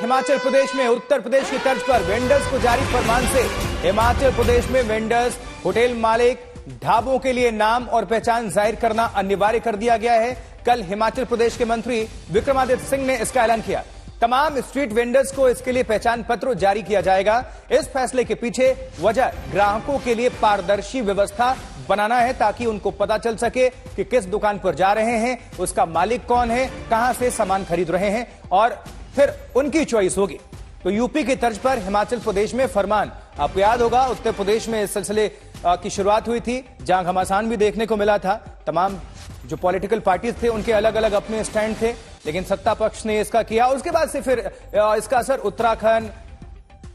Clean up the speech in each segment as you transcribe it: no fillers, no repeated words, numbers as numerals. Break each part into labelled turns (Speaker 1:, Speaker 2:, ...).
Speaker 1: हिमाचल प्रदेश में उत्तर प्रदेश की तर्ज पर वेंडर्स को जारी फरमान से हिमाचल प्रदेश में वेंडर्स, होटल मालिक, ढाबों के लिए नाम और पहचान जाहिर करना अनिवार्य कर दिया गया है। कल हिमाचल प्रदेश के मंत्री विक्रमादित्य सिंह ने इसका ऐलान किया। तमाम स्ट्रीट वेंडर्स को इसके लिए पहचान पत्र जारी किया जाएगा। इस फैसले के पीछे वजह ग्राहकों के लिए पारदर्शी व्यवस्था बनाना है, ताकि उनको पता चल सके कि किस दुकान पर जा रहे हैं, उसका मालिक कौन है, कहां से सामान खरीद रहे हैं, और फिर उनकी चॉइस होगी। तो यूपी की तर्ज पर हिमाचल प्रदेश में फरमान, आपको याद होगा उत्तर प्रदेश में इस सिलसिले की शुरुआत हुई थी, जहां घमासान भी देखने को मिला था। तमाम जो पॉलिटिकल पार्टीज थे उनके अलग अलग अपने स्टैंड थे, लेकिन सत्ता पक्ष ने इसका किया। उसके बाद से फिर इसका असर उत्तराखंड,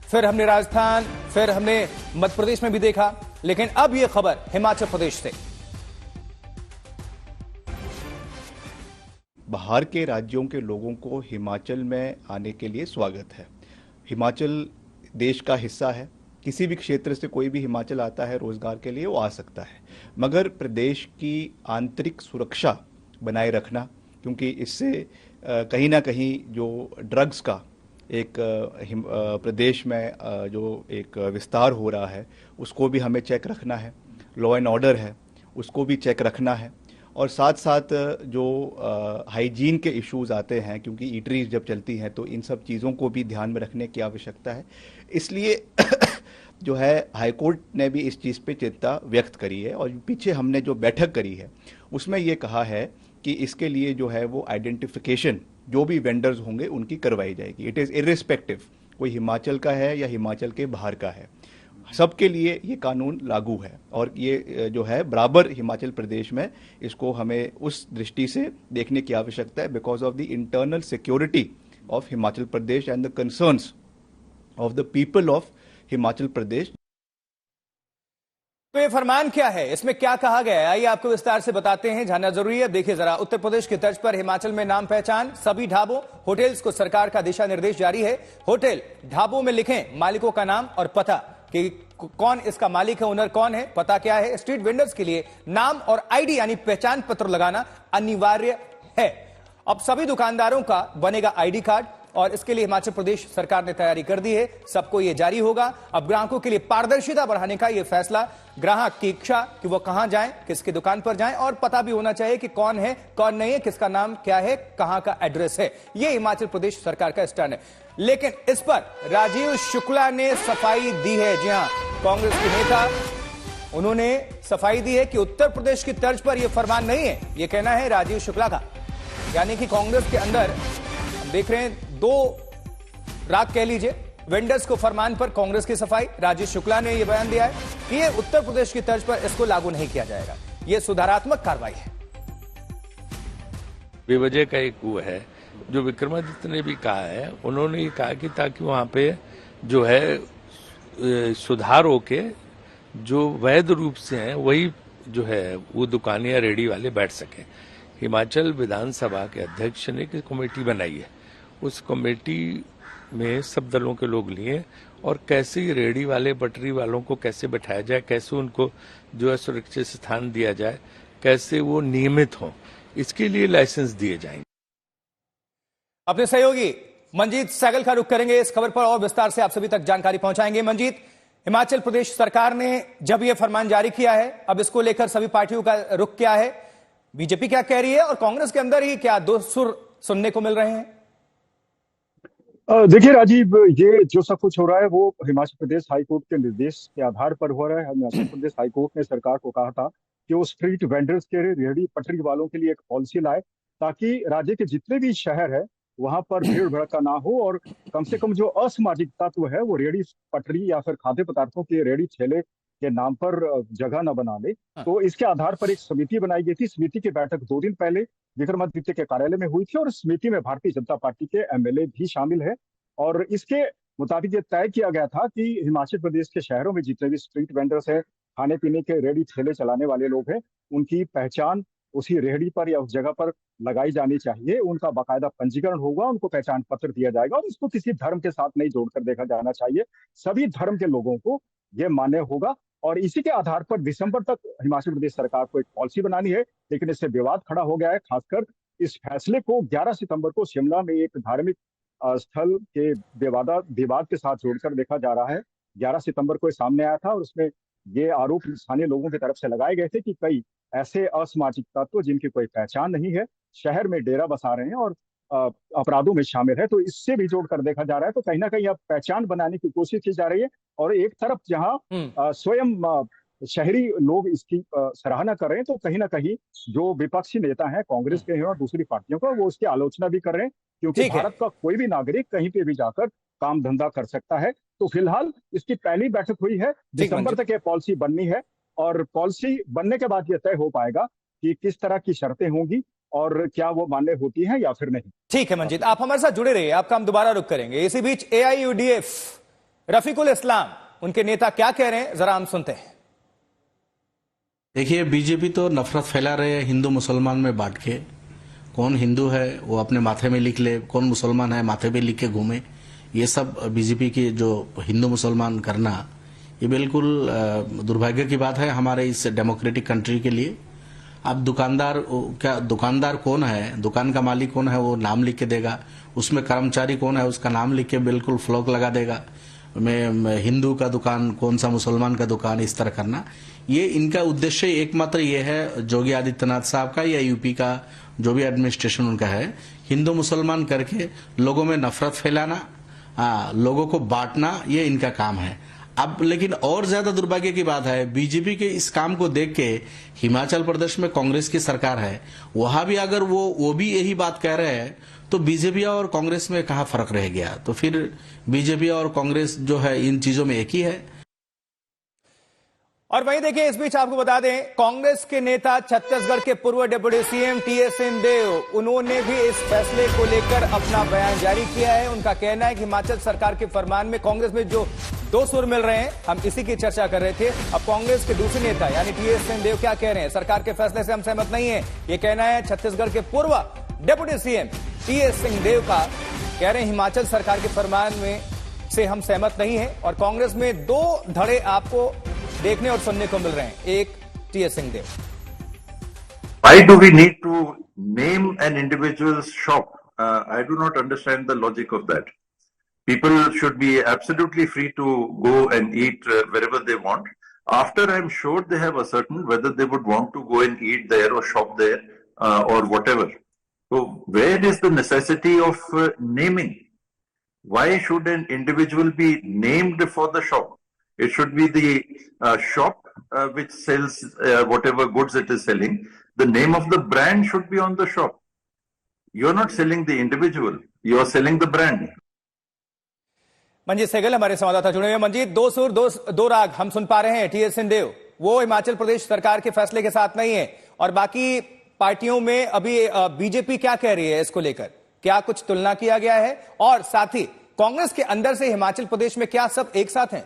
Speaker 1: फिर हमने राजस्थान, फिर हमने मध्य प्रदेश में भी देखा, लेकिन अब यह खबर हिमाचल प्रदेश से।
Speaker 2: बाहर के राज्यों के लोगों को हिमाचल में आने के लिए स्वागत है। हिमाचल देश का हिस्सा है, किसी भी क्षेत्र से कोई भी हिमाचल आता है रोजगार के लिए वो आ सकता है, मगर प्रदेश की आंतरिक सुरक्षा बनाए रखना, क्योंकि इससे कहीं ना कहीं जो ड्रग्स का एक प्रदेश में जो एक विस्तार हो रहा है उसको भी हमें चेक रखना है, लॉ एंड ऑर्डर है उसको भी चेक रखना है, और साथ साथ जो हाइजीन के इश्यूज आते हैं, क्योंकि ईटरीज जब चलती हैं तो इन सब चीज़ों को भी ध्यान में रखने की आवश्यकता है। इसलिए जो है हाईकोर्ट ने भी इस चीज़ पे चिंता व्यक्त करी है, और पीछे हमने जो बैठक करी है उसमें ये कहा है कि इसके लिए जो है वो आइडेंटिफिकेशन जो भी वेंडर्स होंगे उनकी करवाई जाएगी। इट इज़ इर्रिस्पेक्टिव कोई हिमाचल का है या हिमाचल के बाहर का है, सबके लिए ये कानून लागू है, और ये जो है बराबर हिमाचल प्रदेश में इसको हमें उस दृष्टि से देखने की आवश्यकता है, because of the internal security of Himachal Pradesh and the concerns of the people of Himachal Pradesh.
Speaker 1: तो ये फरमान क्या है, इसमें क्या कहा गया है, आइए आपको विस्तार से बताते हैं, जानना जरूरी है। देखिए जरा, उत्तर प्रदेश की तर्ज पर हिमाचल में नाम पहचान, सभी ढाबों, होटल्स को सरकार का दिशा निर्देश जारी है। होटल, ढाबों में लिखें मालिकों का नाम और पता कि कौन इसका मालिक है, ओनर कौन है, पता क्या है। स्ट्रीट वेंडर्स के लिए नाम और आईडी यानी पहचान पत्र लगाना अनिवार्य है। अब सभी दुकानदारों का बनेगा आईडी कार्ड, और इसके लिए हिमाचल प्रदेश सरकार ने तैयारी कर दी है, सबको यह जारी होगा। अब ग्राहकों के लिए पारदर्शिता बढ़ाने का यह फैसला, ग्राहक की इच्छा कि वह कहां जाएं, किसकी दुकान पर जाएं, और पता भी होना चाहिए कि कौन है कौन नहीं है, किसका नाम क्या है, कहां का एड्रेस है। यह हिमाचल प्रदेश सरकार का स्टैंड है। लेकिन इस पर राजीव शुक्ला ने सफाई दी है। जी हां, कांग्रेस के नेता, उन्होंने सफाई दी है कि उत्तर प्रदेश की तर्ज पर यह फरमान नहीं है। यह कहना है राजीव शुक्ला का, यानी कि कांग्रेस के अंदर देख रहे हैं दो राग कह लीजिए, वेंडर्स को फरमान पर कांग्रेस की सफाई। राजीव शुक्ला ने यह बयान दिया है कि यह उत्तर प्रदेश की तर्ज पर इसको लागू नहीं किया जाएगा, यह सुधारात्मक कार्रवाई है।
Speaker 3: बेवजह का एक वो है जो विक्रमादित्य ने भी कहा है, उन्होंने कहा कि ताकि वहां पे जो है सुधार होके जो वैध रूप से हैं वही जो है वो दुकानें या रेडी वाले बैठ सकें। हिमाचल विधानसभा के अध्यक्ष ने एक कमेटी बनाई है, उस कमेटी में सब दलों के लोग लिए, और कैसे रेडी वाले पटरी वालों को कैसे बैठाया जाए, कैसे उनको जो है सुरक्षित स्थान दिया जाए, कैसे वो नियमित हों, इसके लिए लाइसेंस दिए जाएंगे।
Speaker 1: अपने सहयोगी मंजीत सहगल का रुख करेंगे इस खबर पर, और विस्तार से आप सभी तक जानकारी पहुंचाएंगे। मंजीत, हिमाचल प्रदेश सरकार ने जब यह फरमान जारी किया है, अब इसको लेकर सभी पार्टियों का रुख क्या है, बीजेपी क्या कह रही है, और कांग्रेस के अंदर ही क्या दो सुर सुनने को मिल रहे हैं?
Speaker 4: देखिए राजीव, ये जो सब कुछ हो रहा है वो हिमाचल प्रदेश हाईकोर्ट के निर्देश के आधार पर हो रहा है। हिमाचल प्रदेश हाईकोर्ट ने सरकार को कहा था कि वो स्ट्रीट वेंडर्स के रेहड़ी पटरी वालों के लिए एक पॉलिसी लाए, ताकि राज्य के जितने भी शहर है वहां पर भीड़ भड़का ना हो, और कम से कम जो असामाजिक तत्व है वो रेहड़ी पटरी या फिर खाद्य पदार्थों के रेहड़ी ठेले के नाम पर जगह न बना ले। तो इसके आधार पर एक समिति बनाई गई थी। समिति की बैठक 2 दिन पहले विक्रमादित्य के कार्यालय में हुई थी, और समिति में भारतीय जनता पार्टी के एमएलए भी शामिल है। और इसके मुताबिक ये तय किया गया था कि हिमाचल प्रदेश के शहरों में जितने भी स्ट्रीट वेंडर्स हैं, खाने पीने के रेहड़ी ठेले चलाने वाले लोग हैं, उनकी पहचान उसी रेहड़ी पर या उस जगह पर लगाई जानी चाहिए। उनका बाकायदा पंजीकरण होगा, उनको पहचान पत्र दिया जाएगा, और इसको किसी धर्म के साथ नहीं जोड़कर देखा जाना चाहिए। सभी धर्म के लोगों को यह मान्य होगा, और इसी के आधार पर दिसंबर तक हिमाचल प्रदेश सरकार को एक पॉलिसी बनानी है। लेकिन इससे विवाद खड़ा हो गया है, खासकर इस फैसले को 11 सितंबर को शिमला में एक धार्मिक स्थल के विवाद के साथ जोड़कर देखा जा रहा है। 11 सितंबर को ये सामने आया था और उसमें ये आरोप स्थानीय लोगों की तरफ से लगाए गए थे कि कई ऐसे असामाजिक तत्व जिनकी कोई पहचान नहीं है शहर में डेरा बसा रहे हैं और अपराधों में शामिल है। तो इससे भी जोड़कर देखा जा रहा है। तो कहीं ना कहीं अब पहचान बनाने की कोशिश की जा रही है और एक तरफ जहां स्वयं शहरी लोग इसकी सराहना कर रहे हैं, तो कहीं ना कहीं जो विपक्षी नेता हैं कांग्रेस के हैं और दूसरी पार्टियों का, वो उसकी आलोचना भी कर रहे हैं, क्योंकि भारत का कोई भी नागरिक कहीं पे भी जाकर काम धंधा कर सकता है। तो फिलहाल इसकी पहली बैठक हुई है, दिसंबर तक ये पॉलिसी बननी है और पॉलिसी बनने के बाद यह तय हो पाएगा कि किस तरह की शर्तें होंगी और क्या वो मान्य होती हैं या फिर नहीं।
Speaker 1: ठीक है मंजीत, आप हमारे साथ जुड़े रहिए, आपका हम दोबारा रुक करेंगे। इसी बीच एआईयूडीएफ रफीकुल इस्लाम, उनके नेता क्या कह रहे हैं, जरा हम सुनते हैं।
Speaker 5: देखिए, बीजेपी तो नफरत फैला रहे हैं हिंदू मुसलमान में बांट के। कौन हिंदू है वो अपने माथे में लिख ले, कौन मुसलमान है माथे पे लिख के घूमे। ये सब बीजेपी की जो हिंदू मुसलमान करना, ये बिल्कुल दुर्भाग्य की बात है हमारे इस डेमोक्रेटिक कंट्री के लिए। अब दुकानदार कौन है, दुकान का मालिक कौन है, वो नाम लिख के देगा। उसमें कर्मचारी कौन है, उसका नाम लिख के बिल्कुल फ्लॉग लगा देगा। मैं हिंदू का दुकान कौन सा, मुसलमान का दुकान, इस तरह करना, ये इनका उद्देश्य एकमात्र ये है योगी आदित्यनाथ साहब का या यूपी का जो भी एडमिनिस्ट्रेशन उनका है, हिंदू मुसलमान करके लोगों में नफरत फैलाना, लोगों को बांटना, ये इनका काम है। अब लेकिन और ज्यादा दुर्भाग्य की बात है, बीजेपी के इस काम को देख के हिमाचल प्रदेश में कांग्रेस की सरकार है, वहां भी अगर वो भी यही बात कह रहे हैं, तो बीजेपी और कांग्रेस में कहाँ फर्क रह गया। तो फिर बीजेपी और कांग्रेस जो है इन चीजों में एक ही है।
Speaker 1: और वहीं देखिए, इस बीच आपको बता दें, कांग्रेस के नेता छत्तीसगढ़ के पूर्व डिप्टी सीएम टीएस सिंहदेव, उन्होंने भी इस फैसले को लेकर अपना बयान जारी किया है। उनका कहना है कि हिमाचल सरकार के फरमान में कांग्रेस में जो दो सुर मिल रहे हैं, हम इसी की चर्चा कर रहे थे। अब कांग्रेस के दूसरे नेता यानी टीएस सिंहदेव क्या कह रहे हैं, सरकार के फैसले से हम सहमत नहीं है, ये कहना है छत्तीसगढ़ के पूर्व डिप्टी सीएम टीएस सिंहदेव का। कह रहे हैं हिमाचल सरकार के फरमान में से हम सहमत नहीं है। और कांग्रेस में दो धड़े आपको देखने और सुनने को मिल रहे हैं। एक TS Singhdeo,
Speaker 6: Why do we need to name an individual's shop? I do not understand the logic of that. People should be absolutely free to go and eat wherever they want. After I'm sure they have ascertained whether they would want to go and eat there or shop there or whatever. So where is the necessity of naming? Why should an individual be named for the shop? It should be the shop which sells whatever goods it is selling. The name of the brand should be on the shop. You're not selling the individual, you're selling the brand.
Speaker 1: Manjeet Sehgal हमारे संवाददाता जुड़े हुए। मंजीत, दो सुर दो राग हम सुन पा रहे हैं। टीएस सिंहदेव वो हिमाचल प्रदेश सरकार के फैसले के साथ नहीं है, और बाकी पार्टियों में अभी बीजेपी क्या कह रही है इसको लेकर, क्या कुछ तुलना किया गया है? और साथ ही कांग्रेस के अंदर से हिमाचल प्रदेश में क्या सब एक साथ हैं?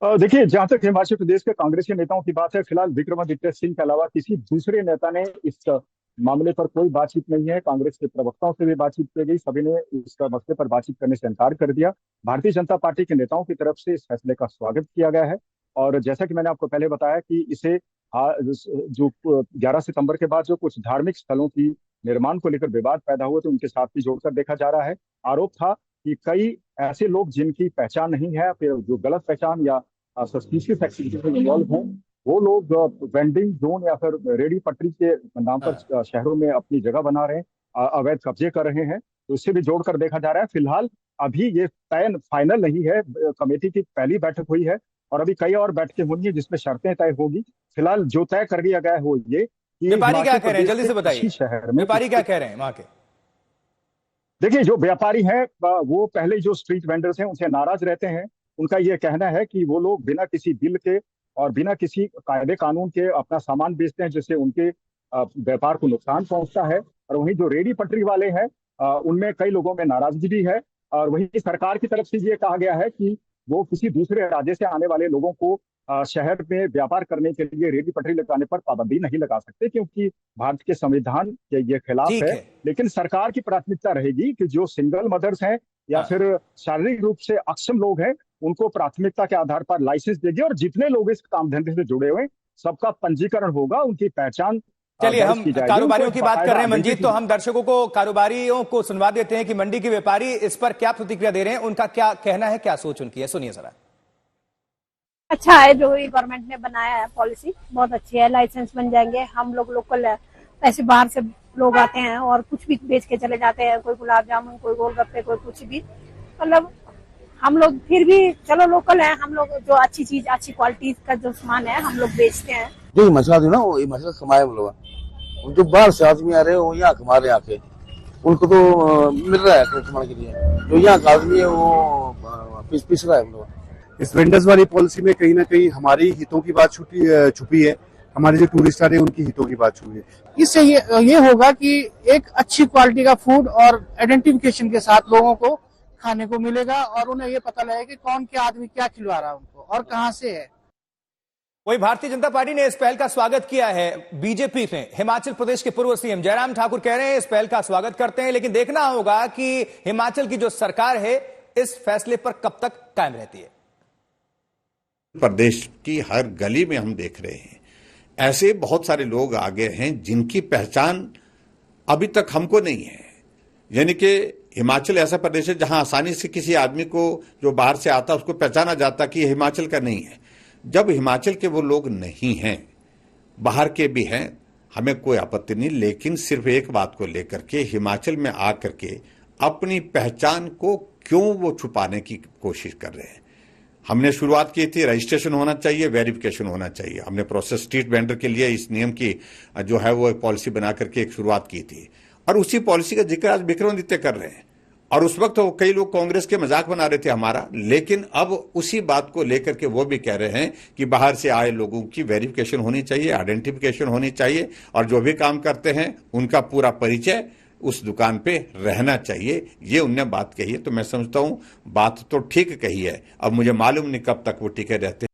Speaker 4: देखिए, जहां तक हिमाचल प्रदेश के कांग्रेस के नेताओं की बात है, फिलहाल विक्रमादित्य सिंह के अलावा किसी दूसरे नेता ने इस मामले पर कोई बातचीत नहीं है। कांग्रेस के प्रवक्ताओं से भी बातचीत की गई, सभी ने इस मसले पर बातचीत करने से इनकार कर दिया। भारतीय जनता पार्टी के नेताओं की तरफ से इस फैसले का स्वागत किया गया है और जैसा कि मैंने आपको पहले बताया कि इसे जो 11 सितंबर के बाद जो कुछ धार्मिक स्थलों की निर्माण को लेकर विवाद पैदा हुए तो उनके साथ भी जोड़कर देखा जा रहा है। आरोप था कि कई ऐसे लोग जिनकी पहचान नहीं है, फिर जो गलत पहचान या सस्पिशियस एक्टिविटी में इन्वॉल्व हैं, वो लोग वेंडिंग जोन या फिर रेडी पटरी के नाम पर शहरों में अपनी जगह बना रहे हैं, अवैध कब्जे कर रहे हैं। तो इससे भी जोड़कर देखा जा रहा है। फिलहाल अभी ये तय फाइनल नहीं है, कमेटी की पहली बैठक हुई है और अभी कई और बैठकें होंगी जिसमें शर्तें तय होगी। फिलहाल जो तय कर दिया गया है वो ये कि
Speaker 1: व्यापारी क्या कह रहे हैं, जल्दी से बताइए।
Speaker 4: शहर में
Speaker 1: व्यापारी क्या कह रहे हैं वहां के?
Speaker 4: देखिए, जो व्यापारी हैं वो पहले जो स्ट्रीट वेंडर्स हैं उनसे नाराज रहते हैं। उनका ये कहना है कि वो लोग बिना किसी बिल के और बिना किसी कायदे कानून के अपना सामान बेचते हैं, जिससे उनके व्यापार को नुकसान पहुंचता है। और वहीं जो रेडी पटरी वाले हैं उनमें कई लोगों में नाराजगी भी है। और वहीं सरकार की तरफ से ये कहा गया है कि वो किसी दूसरे राज्य से आने वाले लोगों को शहर में व्यापार करने के लिए रेडी पटरी लगाने पर पाबंदी नहीं लगा सकते, क्योंकि भारत के संविधान के ये खिलाफ है। लेकिन सरकार की प्राथमिकता रहेगी कि जो सिंगल मदर्स हैं या फिर शारीरिक रूप से अक्षम लोग हैं, उनको प्राथमिकता के आधार पर लाइसेंस देगी और जितने लोग इस काम धंधे से जुड़े हुए सबका पंजीकरण होगा, उनकी पहचान
Speaker 1: चलिए,
Speaker 4: दर्ज
Speaker 1: हम
Speaker 4: की जाएगी।
Speaker 1: कारोबारियों
Speaker 4: उनको
Speaker 1: की बात कर रहे हैं
Speaker 4: बाकायदा
Speaker 1: मंजीत, तो हम दर्शकों को कारोबारियों को सुनवा देते हैं कि मंडी के व्यापारी इस पर क्या प्रतिक्रिया दे रहे हैं, उनका क्या कहना है, क्या सोच उनकी है, सुनिए जरा।
Speaker 7: अच्छा है जो ये गवर्नमेंट ने बनाया है, पॉलिसी बहुत अच्छी है। लाइसेंस बन जाएंगे, हम लोग लोकल है, ऐसे बाहर से लोग आते हैं और कुछ भी बेच के चले जाते हैं, कोई गुलाब जामुन, कोई गोलगप्पे, कोई कुछ भी, मतलब हम लोग फिर भी चलो लोकल है, हम लोग जो अच्छी चीज, अच्छी क्वालिटी का जो सामान है हम लोग बेचते हैं।
Speaker 8: जो मसला जो ना वो ये मसला कमाए लोग, जो बाहर से आदमी आ रहे हैं वो यहाँ कमा रहे आके, उनको तो मिल रहा है कमाने के लिए, जो यहाँ का आदमी है वो पिस रहा है हम लोग।
Speaker 9: इस वेंडर्स वाली पॉलिसी में कहीं ना कहीं हमारी हितों की बात छुपी है, हमारे जो टूरिस्ट आ रहे हैं उनकी हितों की बात छुपी है।
Speaker 10: इससे ये होगा कि एक अच्छी क्वालिटी का फूड और आइडेंटिफिकेशन के साथ लोगों को खाने को मिलेगा और उन्हें ये पता लगेगा कि कौन क्या आदमी क्या खिलवा रहा है उनको और कहां से है।
Speaker 1: वही भारतीय जनता पार्टी ने इस पहल का स्वागत किया है। बीजेपी ने हिमाचल प्रदेश के पूर्व सीएम जयराम ठाकुर कह रहे हैं इस पहल का स्वागत करते हैं, लेकिन देखना होगा कि हिमाचल की जो सरकार है इस फैसले पर कब तक कायम रहती है।
Speaker 11: प्रदेश की हर गली में हम देख रहे हैं ऐसे बहुत सारे लोग आगे हैं जिनकी पहचान अभी तक हमको नहीं है। यानी कि हिमाचल ऐसा प्रदेश है जहां आसानी से किसी आदमी को जो बाहर से आता उसको पहचाना जाता कि हिमाचल का नहीं है। जब हिमाचल के वो लोग नहीं हैं, बाहर के भी हैं, हमें कोई आपत्ति नहीं, लेकिन सिर्फ एक बात को लेकर के हिमाचल में आकर के अपनी पहचान को क्यों वो छुपाने की कोशिश कर रहे हैं। हमने शुरुआत की थी, रजिस्ट्रेशन होना चाहिए, वेरिफिकेशन होना चाहिए। हमने प्रोसेस स्ट्रीट वेंडर के लिए इस नियम की जो है वो एक पॉलिसी बना करके एक शुरुआत की थी और उसी पॉलिसी का जिक्र आज विक्रमादित्य कर रहे हैं। और उस वक्त तो कई लोग कांग्रेस के मजाक बना रहे थे हमारा, लेकिन अब उसी बात को लेकर के वो भी कह रहे हैं कि बाहर से आए लोगों की वेरिफिकेशन होनी चाहिए, आइडेंटिफिकेशन होनी चाहिए और जो भी काम करते हैं उनका पूरा परिचय उस दुकान पे रहना चाहिए। ये उनने बात कही है, तो मैं समझता हूं बात तो ठीक कही है। अब मुझे मालूम नहीं कब तक वो टिके रहते हैं।